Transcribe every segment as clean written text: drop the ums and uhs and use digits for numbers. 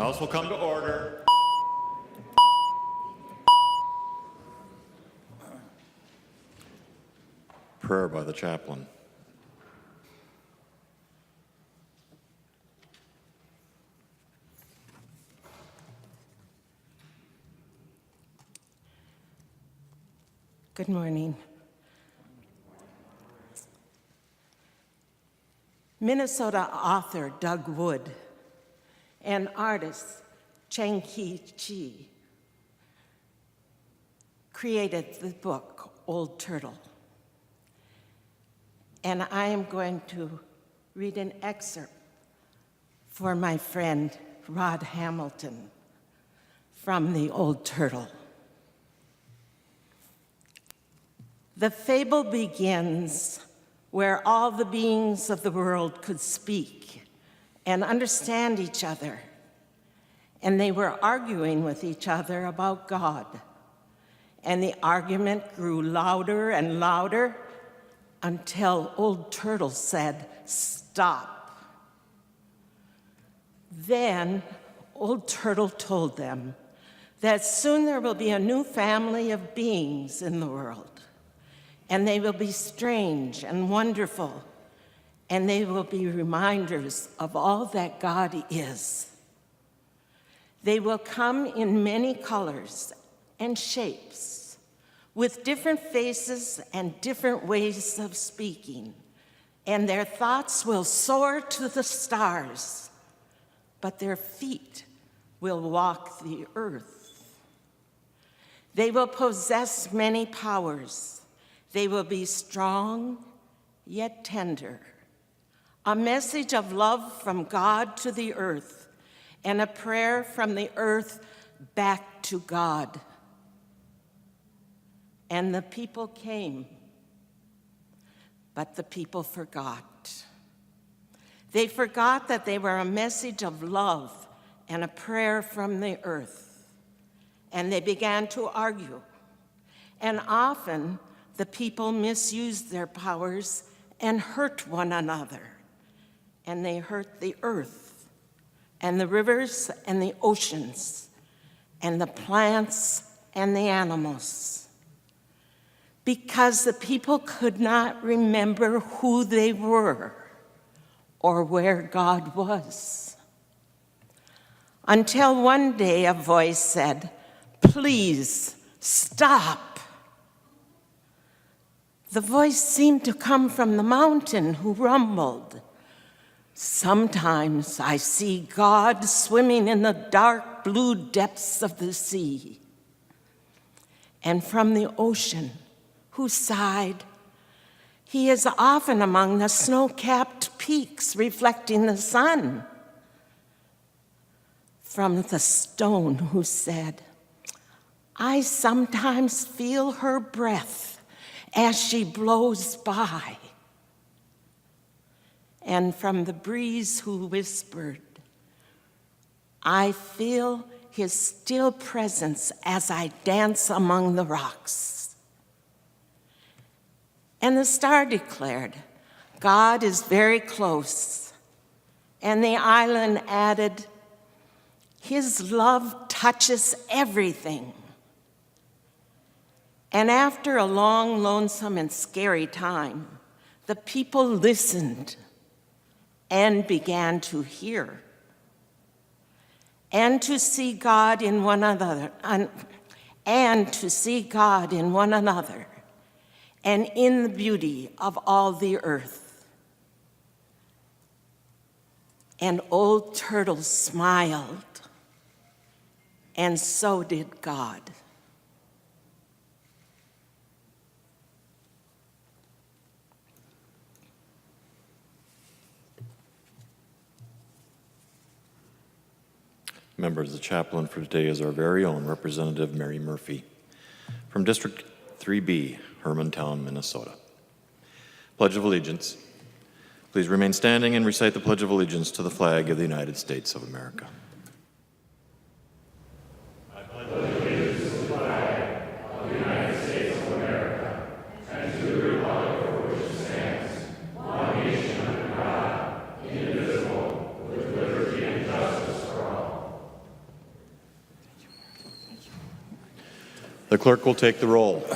House will come to order. Prayer by the chaplain. Good morning. Minnesota author Doug Wood and artist Chang-Hee Chi created the book Old Turtle. And I am going to read an excerpt for my friend Rod Hamilton from the Old Turtle. The fable begins where all the beings of the world could speak and understand each other, and they were arguing with each other about God. And the argument grew louder and louder until Old Turtle said, "Stop." Then Old Turtle told them that soon there will be a new family of beings in the world. And they will be strange and wonderful, and they will be reminders of all that God is. They will come in many colors and shapes, with different faces and different ways of speaking, and their thoughts will soar to the stars, but their feet will walk the earth. They will possess many powers. They will be strong, yet tender, a message of love from God to the earth, and a prayer from the earth back to God. And the people came, but the people forgot. They forgot that they were a message of love and a prayer from the earth, and they began to argue, and often the people misused their powers and hurt one another. And they hurt the earth, and the rivers and the oceans, and the plants and the animals. Because the people could not remember who they were or where God was. Until one day a voice said, "Please stop." The voice seemed to come from the mountain, who rumbled, "Sometimes I see God swimming in the dark blue depths of the sea." And from the ocean, who sighed, "He is often among the snow-capped peaks reflecting the sun." From the stone, who said, "I sometimes feel her breath as she blows by." And from the breeze, who whispered, "I feel his still presence as I dance among the rocks." And the star declared, "God is very close." And the island added, "His love touches everything." And after a long, lonesome, and scary time, the people listened and began to hear and to see God in one another, and in the beauty of all the earth. And Old Turtle smiled, and so did God. Members, the chaplain for today is our very own Representative Mary Murphy from District 3B, Hermantown, Minnesota. Pledge of Allegiance. Please remain standing and recite the Pledge of Allegiance to the flag of the United States of America. I pledge allegiance to the flag of the United States of America and to the republic for which it stands, one nation under God, indivisible, with liberty and justice for all. The clerk will take the roll.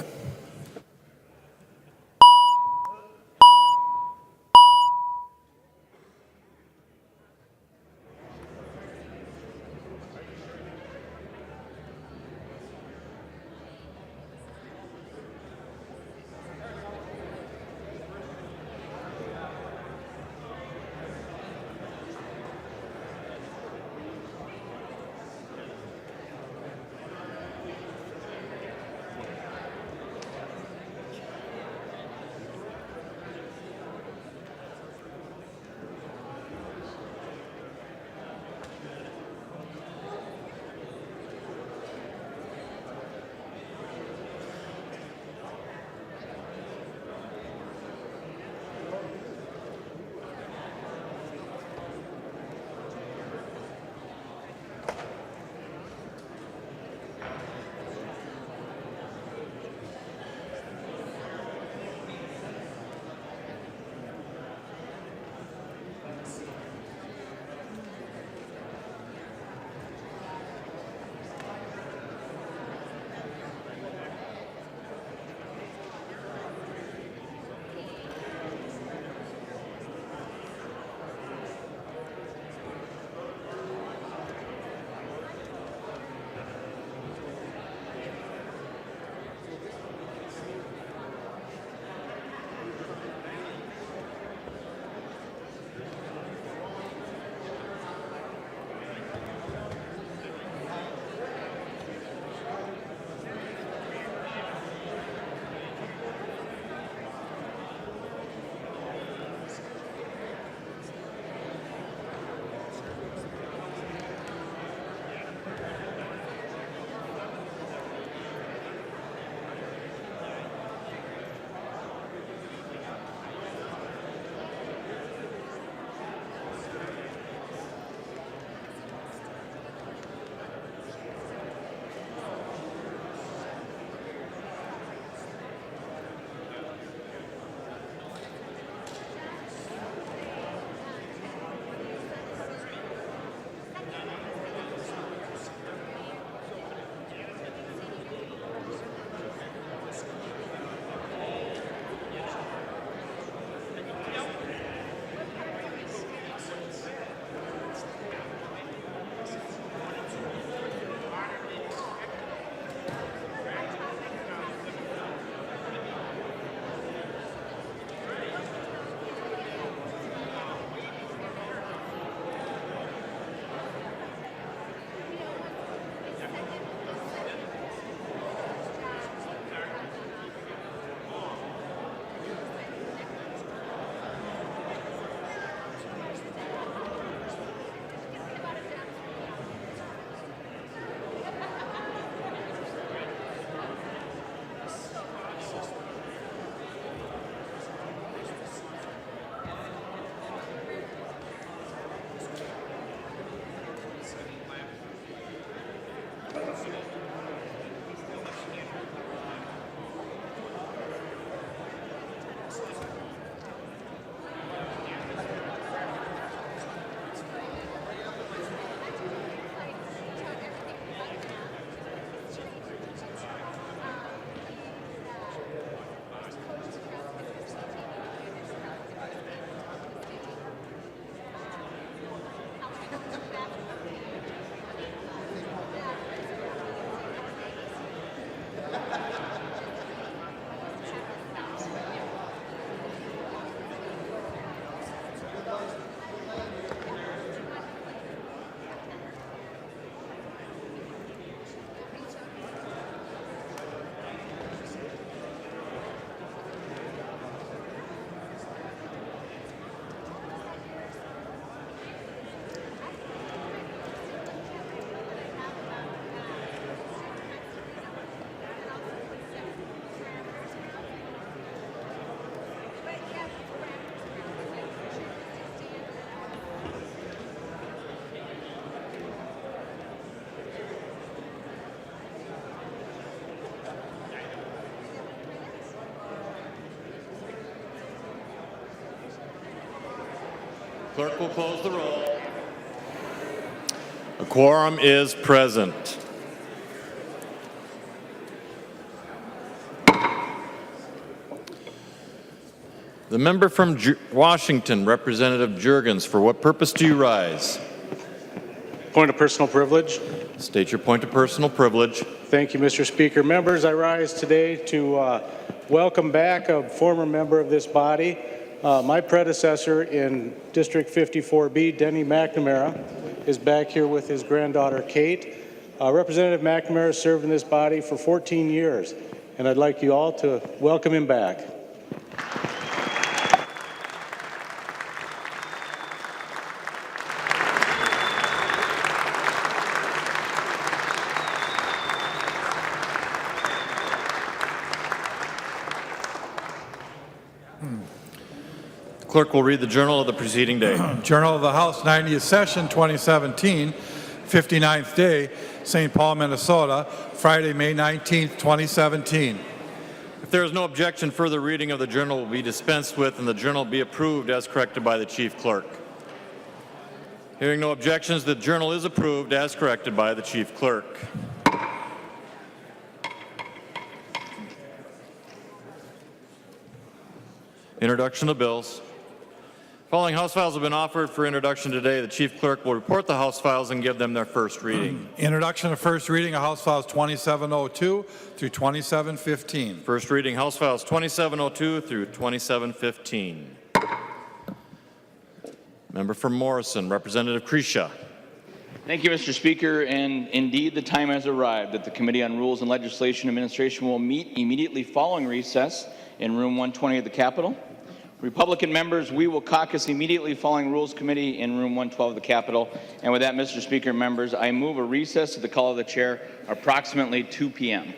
Clerk will close the roll. A quorum is present. The member from Washington, Representative Juergens, for what purpose do you rise? Point of personal privilege. State your point of personal privilege. Thank you, Mr. Speaker. Members, I rise today to welcome back a former member of this body. My predecessor in District 54B, Denny McNamara, is back here with his granddaughter, Kate. Representative McNamara served in this body for 14 years, and I'd like you all to welcome him back. Clerk will read the journal of the preceding day. Journal of the House, 90th Session, 2017, 59th day, St. Paul, Minnesota, Friday, May 19th, 2017. If there is no objection, further reading of the journal will be dispensed with and the journal be approved as corrected by the Chief Clerk. Hearing no objections, the journal is approved as corrected by the Chief Clerk. Introduction of bills. Following House files have been offered for introduction today. The Chief Clerk will report the House files and give them their first reading. Introduction of first reading of House Files 2702 through 2715. First reading House files 2702 through 2715. Member from Morrison, Representative Kresha. Thank you, Mr. Speaker, and indeed the time has arrived that the Committee on Rules and Legislation Administration will meet immediately following recess in room 120 of the Capitol. Republican members, we will caucus immediately following Rules Committee in room 112 of the Capitol. And with that, Mr. Speaker, members, I move a recess to the call of the chair approximately 2 p.m.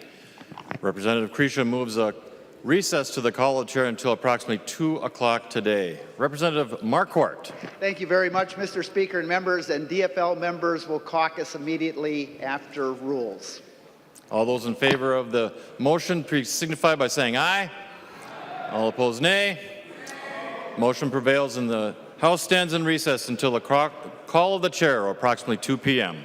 Representative Kresha moves a recess to the call of the chair until approximately 2 o'clock today. Representative Marquardt. Thank you very much, Mr. Speaker and members, and DFL members will caucus immediately after rules. All those in favor of the motion, please signify by saying aye. All opposed, nay. Motion prevails and the House stands in recess until the call of the chair, or approximately 2 p.m.